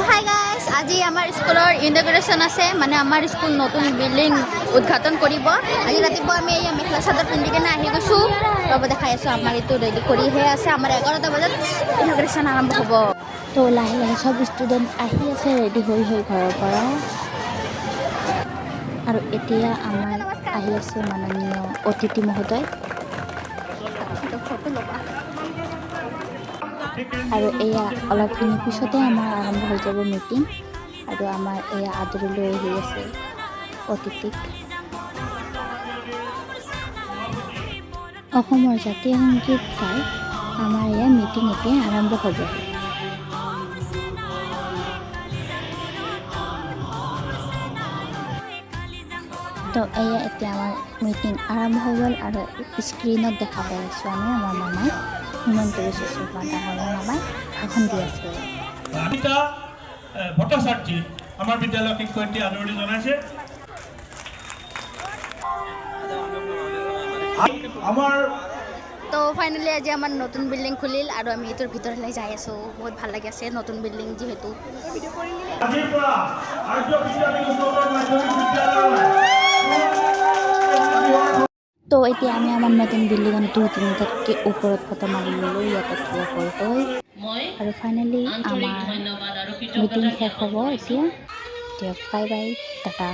Hi guys, আজি আমাৰ স্কুলৰ ইনগ্ৰেশ্যন আছে। মানে আমাৰ স্কুল নতুন বিল্ডিং উদ্ঘাটন কৰিব। আজি ৰাতিপুৱা আমি এই মেখেলা চাদৰ পিন্ধি কিনে আহি গৈছোঁ। ৰ'ব দেখাই আছোঁ, আমাৰ এইটো ৰেডি কৰিহে আছে। আমাৰ 11টা বজাত ইনগ্ৰেশ্যন আৰম্ভ হ'ব। তো লাহে লাহে চব ষ্টুডেণ্ট আহি আছে ৰেডি হৈ ঘৰৰ পৰা। আৰু এতিয়া আমাৰ আহি আছে মাননীয় অতিথি মহোদয়। আৰু এয়া অলপখিনি পিছতে আমাৰ আৰম্ভ হৈ যাব মিটিং। আৰু আমাৰ এয়া আদৰি লৈ আহি আছে অতিথিক। অসমৰ জাতীয় সংগীত গাই আমাৰ এয়া মিটিং এতিয়া আৰম্ভ হ'ব। তো এয়া এতিয়া আমাৰ মিটিং আৰম্ভ হৈ গ'ল। আৰু স্ক্ৰীণত দেখা পাই আছোঁ আমি আমাৰ মামাই হিমন্ত বিশ্ব শৰ্মা ডাঙৰীয়া মামাই ভাষণ দি আছে। ভট্টাচাৰ্যী আমাৰ বিদ্যালয় শিক্ষয়িত্ৰী আদৰণি জনাইছে। তো ফাইনেলি আজি আমাৰ নতুন বিল্ডিং খুলিল আৰু আমি এইটোৰ ভিতৰলৈ যাই আছোঁ। বহুত ভাল লাগি আছে নতুন বিল্ডিং যিহেতু। তো এতিয়া আমি আমাৰ নতুন বিল্ডিঙত 2-3টাতকৈ ওপৰত ফটো মাৰি ল'লোঁ ইয়াতে থিয় হৈ। আৰু ফাইনেলি আমাৰ মিটিং শেষ হ'ব এতিয়া। দিয়ক, বাই বাই, টাটা।